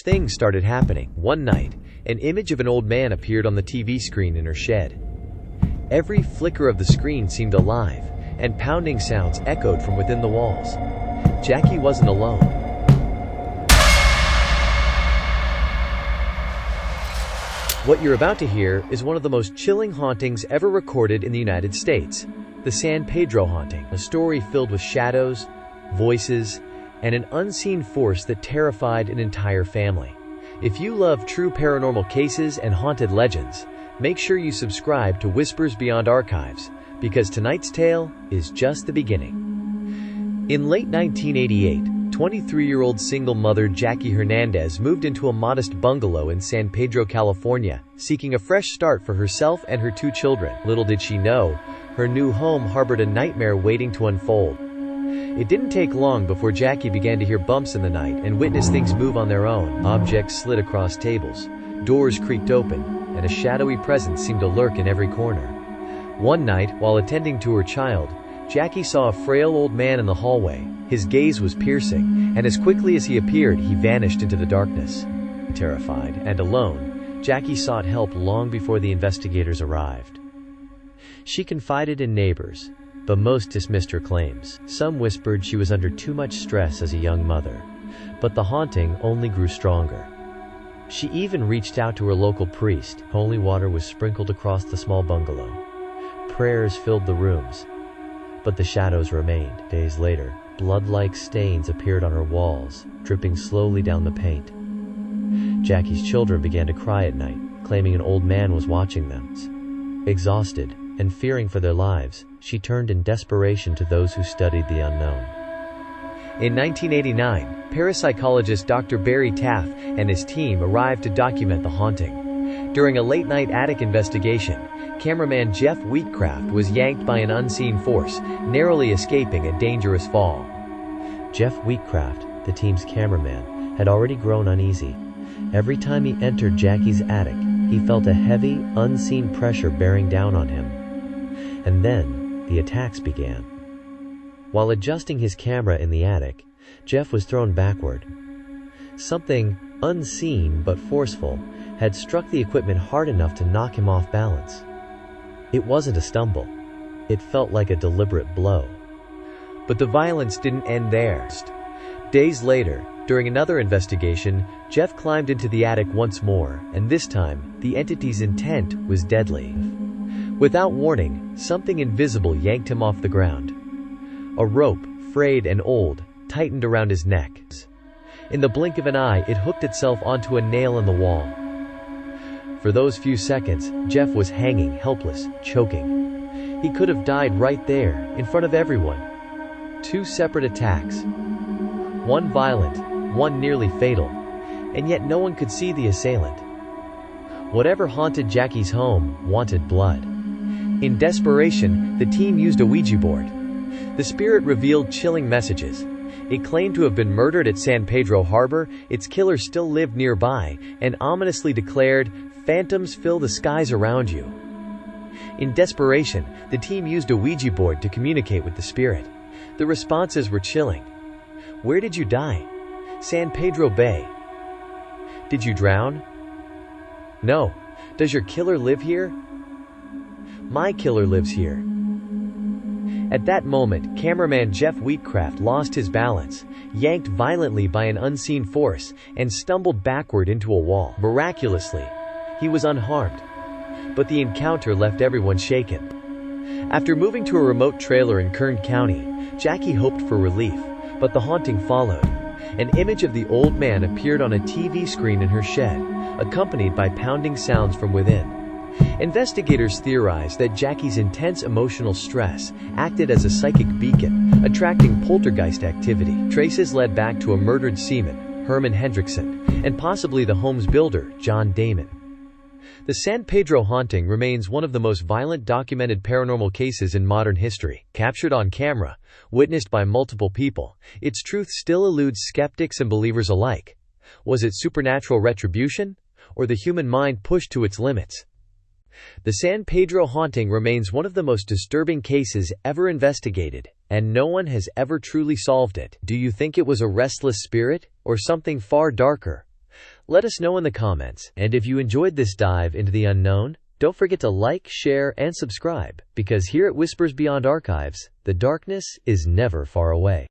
Things started happening. One night, an image of an old man appeared on the TV screen in her shed. Every flicker of the screen seemed alive, and pounding sounds echoed from within the walls. Jackie wasn't alone. What you're about to hear is one of the most chilling hauntings ever recorded in the United States. The San Pedro Haunting, a story filled with shadows, voices, and an unseen force that terrified an entire family. If you love true paranormal cases and haunted legends, make sure you subscribe to Whispers Beyond Archives, because tonight's tale is just the beginning. In late 1988, 23-year-old single mother Jackie Hernandez moved into a modest bungalow in San Pedro, California, seeking a fresh start for herself and her two children. Little did she know, her new home harbored a nightmare waiting to unfold. It didn't take long before Jackie began to hear bumps in the night and witness things move on their own. Objects slid across tables, doors creaked open, and a shadowy presence seemed to lurk in every corner. One night, while attending to her child, Jackie saw a frail old man in the hallway. His gaze was piercing, and as quickly as he appeared, he vanished into the darkness. Terrified and alone, Jackie sought help long before the investigators arrived. She confided in neighbors, but most dismissed her claims. Some whispered she was under too much stress as a young mother, but the haunting only grew stronger. She even reached out to her local priest. Holy water was sprinkled across the small bungalow. Prayers filled the rooms, but the shadows remained. Days later, blood-like stains appeared on her walls, dripping slowly down the paint. Jackie's children began to cry at night, claiming an old man was watching them. Exhausted and fearing for their lives, she turned in desperation to those who studied the unknown. In 1989, parapsychologist Dr. Barry Taff and his team arrived to document the haunting. During a late-night attic investigation, cameraman Jeff Wheatcraft was yanked by an unseen force, narrowly escaping a dangerous fall. Jeff Wheatcraft, the team's cameraman, had already grown uneasy. Every time he entered Jackie's attic, he felt a heavy, unseen pressure bearing down on him. And then, the attacks began. While adjusting his camera in the attic, Jeff was thrown backward. Something, unseen but forceful, had struck the equipment hard enough to knock him off balance. It wasn't a stumble. It felt like a deliberate blow. But the violence didn't end there. Days later, during another investigation, Jeff climbed into the attic once more, and this time, the entity's intent was deadly. Without warning, something invisible yanked him off the ground. A rope, frayed and old, tightened around his neck. In the blink of an eye, it hooked itself onto a nail in the wall. For those few seconds, Jeff was hanging, helpless, choking. He could have died right there, in front of everyone. Two separate attacks. One violent, one nearly fatal, and yet no one could see the assailant. Whatever haunted Jackie's home wanted blood. In desperation, the team used a Ouija board. The spirit revealed chilling messages. It claimed to have been murdered at San Pedro Harbor, its killer still lived nearby, and ominously declared, "Phantoms fill the skies around you." In desperation, the team used a Ouija board to communicate with the spirit. The responses were chilling. Where did you die? San Pedro Bay. Did you drown? No. Does your killer live here? My killer lives here. At that moment, cameraman Jeff Wheatcraft lost his balance, yanked violently by an unseen force, and stumbled backward into a wall. Miraculously, he was unharmed. But the encounter left everyone shaken. After moving to a remote trailer in Kern County, Jackie hoped for relief, but the haunting followed. An image of the old man appeared on a TV screen in her shed, accompanied by pounding sounds from within. Investigators theorized that Jackie's intense emotional stress acted as a psychic beacon, attracting poltergeist activity. Traces led back to a murdered seaman, Herman Hendrickson, and possibly the home's builder, John Damon. The San Pedro Haunting remains one of the most violent documented paranormal cases in modern history. Captured on camera, witnessed by multiple people, its truth still eludes skeptics and believers alike. Was it supernatural retribution, or the human mind pushed to its limits? The San Pedro Haunting remains one of the most disturbing cases ever investigated, and no one has ever truly solved it. Do you think it was a restless spirit, or something far darker? Let us know in the comments, and if you enjoyed this dive into the unknown, don't forget to like, share, and subscribe, because here at Whispers Beyond Archives, the darkness is never far away.